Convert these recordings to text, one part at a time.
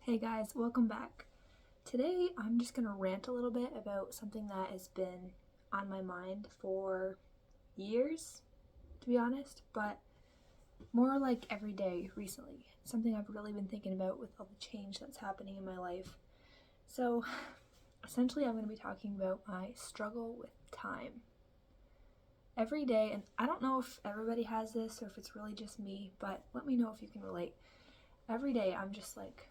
Hey guys, welcome back. Today I'm just gonna rant a little bit about something that has been on my mind for years, to be honest, but more like every day recently. Something I've really been thinking about with all the change that's happening in my life. So, essentially, I'm gonna be talking about my struggle with time. Every day, and I don't know if everybody has this or if it's really just me, but let me know if you can relate. Every day I'm just like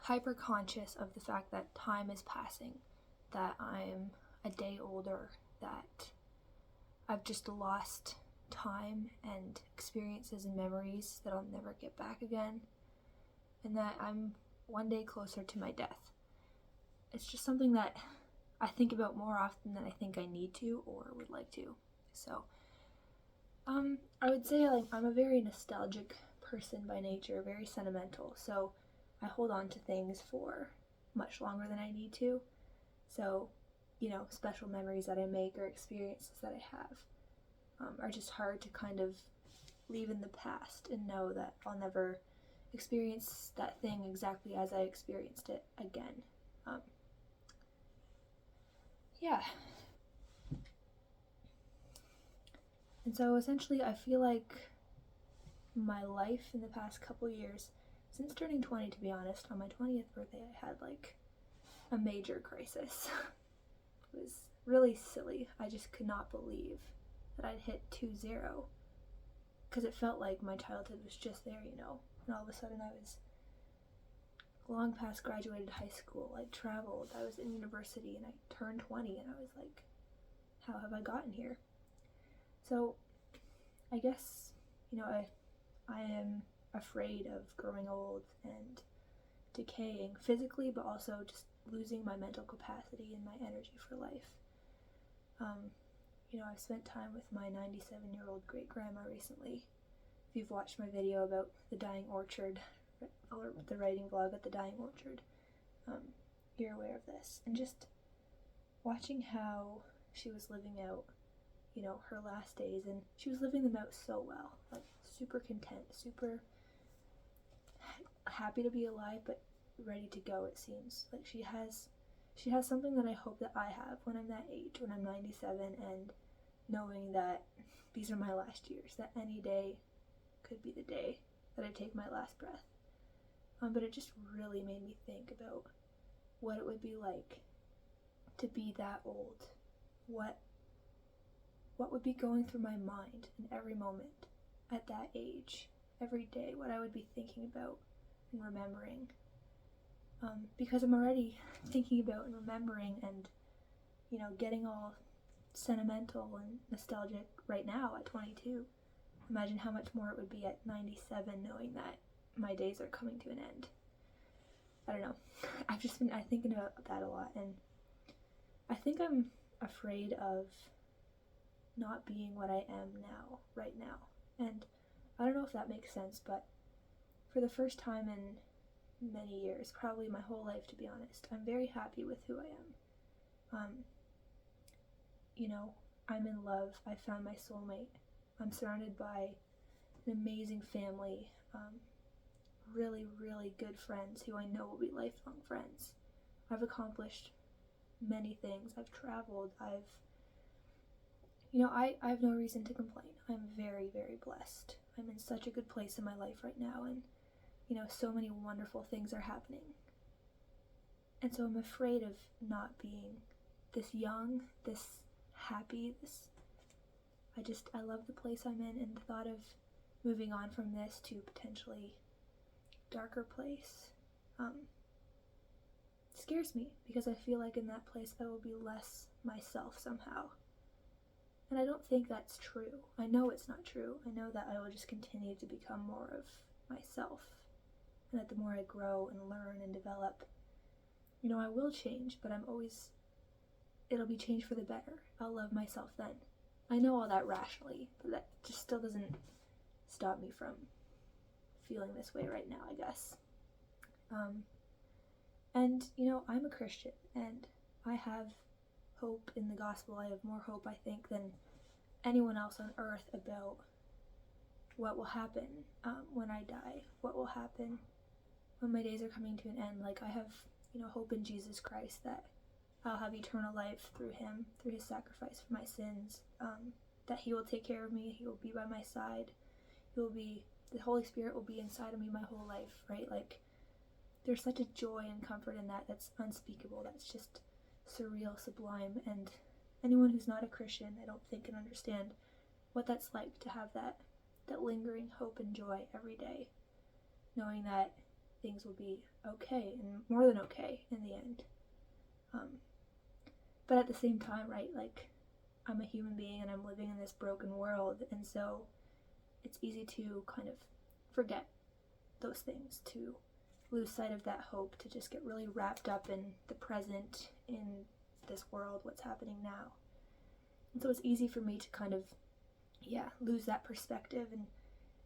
hyper conscious of the fact that time is passing, that I'm a day older, that I've just lost time and experiences and memories that I'll never get back again, and that I'm one day closer to my death. It's just something that I think about more often than I think I need to or would like to. So, I would say I'm a very nostalgic person by nature, very sentimental. So I hold on to things for much longer than I need to. So, special memories that I make or experiences that I have are just hard to kind of leave in the past and know that I'll never experience that thing exactly as I experienced it again. Yeah. And so essentially, I feel like my life in the past couple years, since turning 20, to be honest, on my 20th birthday, I had a major crisis. It was really silly. I just could not believe that I'd hit 2-0 because it felt like my childhood was just there, and all of a sudden I was long past graduated high school. I traveled, I was in university, and I turned 20, and I was like, how have I gotten here? So I guess, I am afraid of growing old and decaying physically, but also just losing my mental capacity and my energy for life. I've spent time with my 97-year-old great-grandma recently. If you've watched my video about the dying orchard, or the writing vlog at the dying orchard, you're aware of this. And just watching how she was living out, her last days, and she was living them out so well, super content, super happy to be alive, but ready to go. It seems like she has something that I hope that I have when I'm that age, when I'm 97, and knowing that these are my last years, that any day could be the day that I take my last breath. But it just really made me think about what it would be like to be that old. What would be going through my mind in every moment at that age, every day, what I would be thinking about and remembering. Because I'm already thinking about and remembering and, getting all sentimental and nostalgic right now at 22. Imagine how much more it would be at 97, knowing that my days are coming to an end. I don't know. I've just been thinking about that a lot, and I think I'm afraid of not being what I am now, right now. And I don't know if that makes sense, but for the first time in many years, probably my whole life, to be honest, I'm very happy with who I am. I'm in love. I found my soulmate. I'm surrounded by an amazing family, really, really good friends who I know will be lifelong friends. I've accomplished many things. I've traveled. I have no reason to complain. I'm very, very blessed. I'm in such a good place in my life right now, and so many wonderful things are happening. And so I'm afraid of not being this young, this happy, I love the place I'm in, and the thought of moving on from this to potentially darker place scares me, because I feel like in that place I will be less myself somehow. And I don't think that's true. I know it's not true. I know that I will just continue to become more of myself, and that the more I grow and learn and develop, I will change, but it'll be change for the better. I'll love myself then. I know all that rationally, but that just still doesn't stop me from feeling this way right now, I guess. And, I'm a Christian, and I have hope in the gospel. I have more hope, I think, than anyone else on earth about what will happen when I die, what will happen when my days are coming to an end, like, I have, hope in Jesus Christ that I'll have eternal life through him, through his sacrifice for my sins, that he will take care of me, he will be by my side, the Holy Spirit will be inside of me my whole life, right? Like, there's such a joy and comfort in that that's unspeakable, that's just surreal, sublime, and anyone who's not a Christian, I don't think, can understand what that's like to have that lingering hope and joy every day, knowing that things will be okay, and more than okay in the end. But at the same time, right, like, I'm a human being and I'm living in this broken world, and so it's easy to kind of forget those things, to lose sight of that hope, to just get really wrapped up in the present, in this world, what's happening now. And so it's easy for me to kind of, lose that perspective and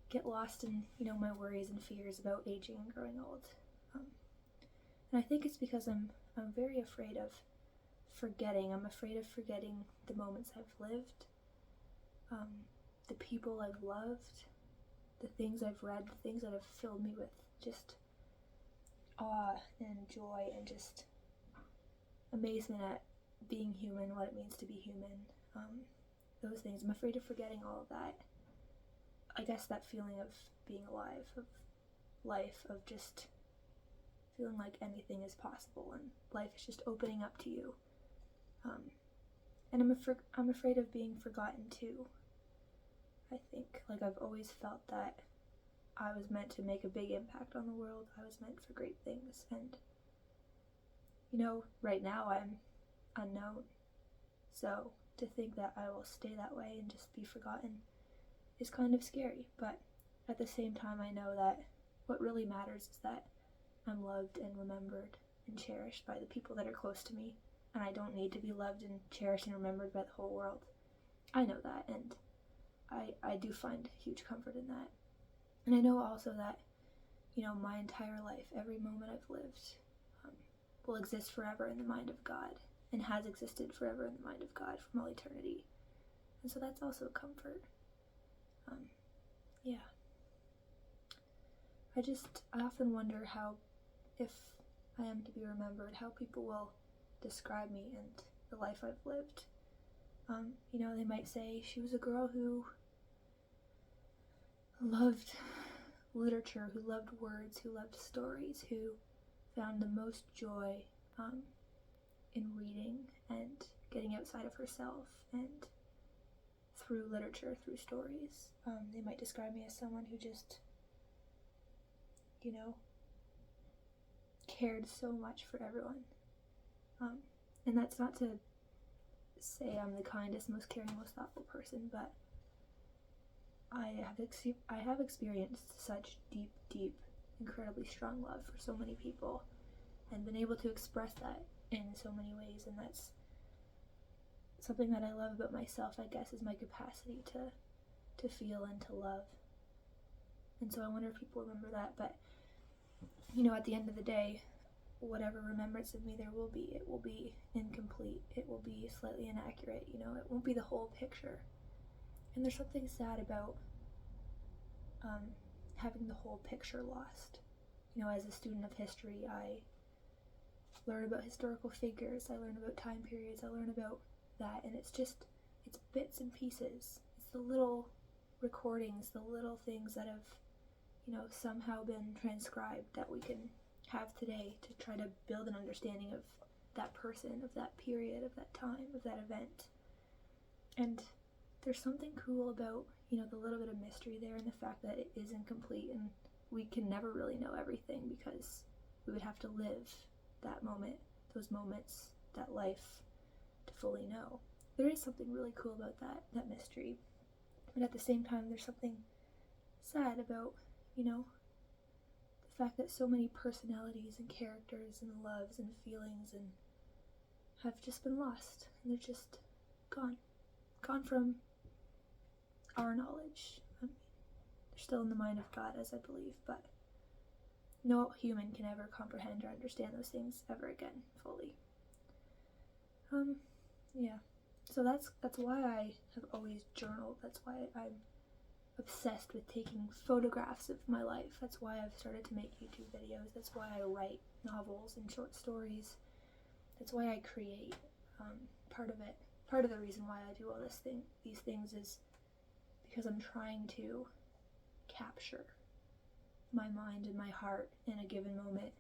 get lost in, my worries and fears about aging and growing old. And I think it's because I'm very afraid of forgetting. I'm afraid of forgetting the moments I've lived, the people I've loved, the things I've read, the things that have filled me with just awe and joy and just amazement at being human, what it means to be human, those things. I'm afraid of forgetting all of that. I guess that feeling of being alive, of life, of just feeling like anything is possible and life is just opening up to you. And I'm afraid of being forgotten too. I think, like, I've always felt that I was meant to make a big impact on the world. I was meant for great things, and right now I'm unknown. So to think that I will stay that way and just be forgotten is kind of scary, but at the same time I know that what really matters is that I'm loved and remembered and cherished by the people that are close to me, and I don't need to be loved and cherished and remembered by the whole world. I know that, and I do find huge comfort in that. And I know also that, my entire life, every moment I've lived, will exist forever in the mind of God, and has existed forever in the mind of God from all eternity. And so that's also a comfort. I often wonder how, if I am to be remembered, how people will describe me and the life I've lived. They might say she was a girl who loved literature, who loved words, who loved stories, who found the most joy in reading and getting outside of herself and through literature, through stories. They might describe me as someone who just, cared so much for everyone. And that's not to say I'm the kindest, most caring, most thoughtful person, but I have experienced such deep, incredibly strong love for so many people, and been able to express that in so many ways, and that's something that I love about myself, I guess, is my capacity to feel and to love. And so I wonder if people remember that, but at the end of the day, whatever remembrance of me there will be, it will be incomplete, it will be slightly inaccurate, it won't be the whole picture. And there's something sad about having the whole picture lost. As a student of history, I learn about historical figures, I learn about time periods, I learn about that, and it's bits and pieces. It's the little recordings, the little things that have, somehow been transcribed that we can have today to try to build an understanding of that person, of that period, of that time, of that event. And there's something cool about, the little bit of mystery there, and the fact that it is incomplete, and we can never really know everything because we would have to live that moment, those moments, that life, to fully know. There is something really cool about that mystery. But at the same time, there's something sad about, the fact that so many personalities and characters and loves and feelings and have just been lost, and they're just gone from our knowledge. They're still in the mind of God, as I believe, but no human can ever comprehend or understand those things ever again fully. So that's why I have always journaled. That's why I'm obsessed with taking photographs of my life. That's why I've started to make YouTube videos. That's why I write novels and short stories. That's why I create. Part of the reason why I do all these things is because I'm trying to capture my mind and my heart in a given moment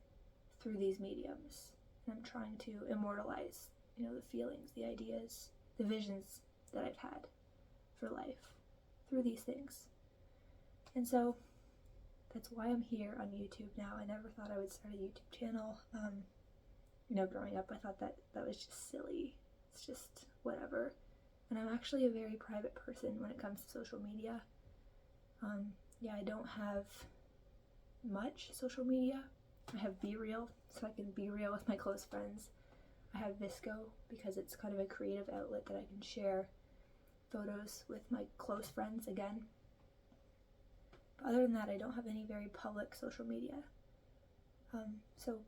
through these mediums. And I'm trying to immortalize, the feelings, the ideas, the visions that I've had for life through these things. And so that's why I'm here on YouTube now. I never thought I would start a YouTube channel. Growing up, I thought that was just silly. It's just whatever. And I'm actually a very private person when it comes to social media. I don't have much social media. I have Be Real, so I can be real with my close friends. I have Visco because it's kind of a creative outlet that I can share photos with my close friends again. But other than that, I don't have any very public social media. So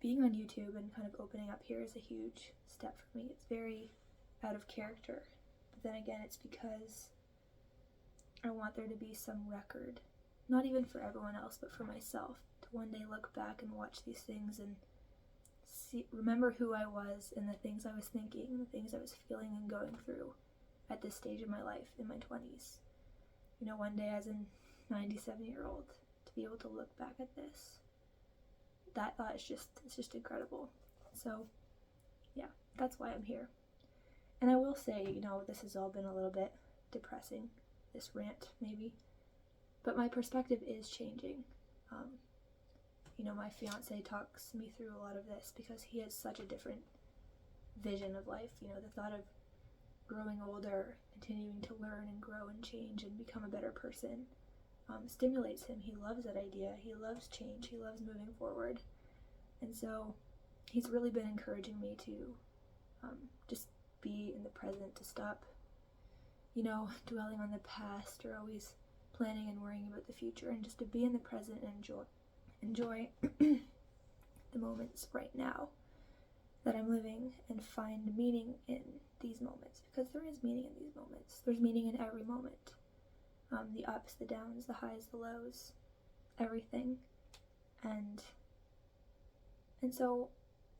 being on YouTube and kind of opening up here is a huge step for me. It's very out of character. But then again, it's because I want there to be some record, not even for everyone else, but for myself, to one day look back and watch these things and remember who I was and the things I was thinking and the things I was feeling and going through at this stage of my life in my 20s. One day as a 97-year-old, to be able to look back at this, that thought is it's just incredible. So yeah, that's why I'm here. And I will say, this has all been a little bit depressing, this rant maybe, but my perspective is changing. My fiance talks me through a lot of this because he has such a different vision of life. The thought of growing older, continuing to learn and grow and change and become a better person stimulates him. He loves that idea. He loves change. He loves moving forward. And so he's really been encouraging me to just be in the present, to stop, dwelling on the past or always planning and worrying about the future, and just to be in the present and enjoy the moments right now that I'm living and find meaning in these moments, because there is meaning in these moments. There's meaning in every moment. The ups, the downs, the highs, the lows, everything. And so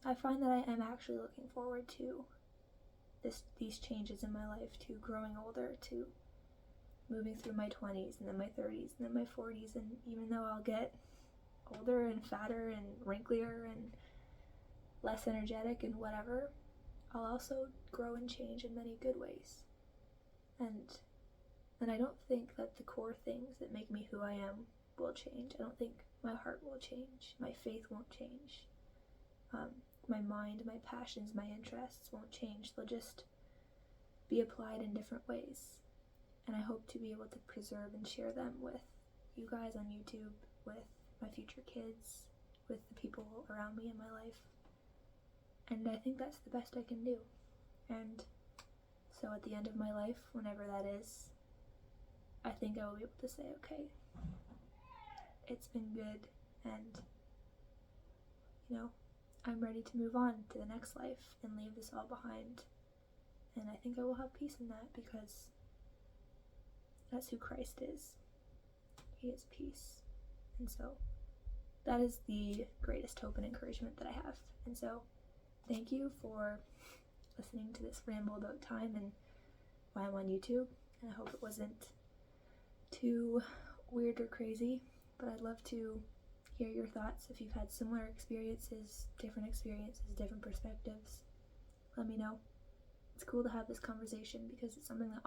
I find that I am actually looking forward to these changes in my life, to growing older, to moving through my 20s and then my 30s and then my 40s, and even though I'll get older and fatter and wrinklier and less energetic and whatever, I'll also grow and change in many good ways. And I don't think that the core things that make me who I am will change. I don't think my heart will change. My faith won't change. My mind, my passions, my interests won't change. They'll just be applied in different ways. And I hope to be able to preserve and share them with you guys on YouTube, with my future kids, with the people around me in my life. And I think that's the best I can do. And so at the end of my life, whenever that is, I think I will be able to say, okay, it's been good, and I'm ready to move on to the next life and leave this all behind. And I think I will have peace in that, because that's who Christ is. He is peace. And so that is the greatest hope and encouragement that I have. And so thank you for listening to this ramble about time and why I'm on YouTube. And I hope it wasn't too weird or crazy, but I'd love to hear your thoughts. If you've had similar experiences, different perspectives, let me know. It's cool to have this conversation because it's something that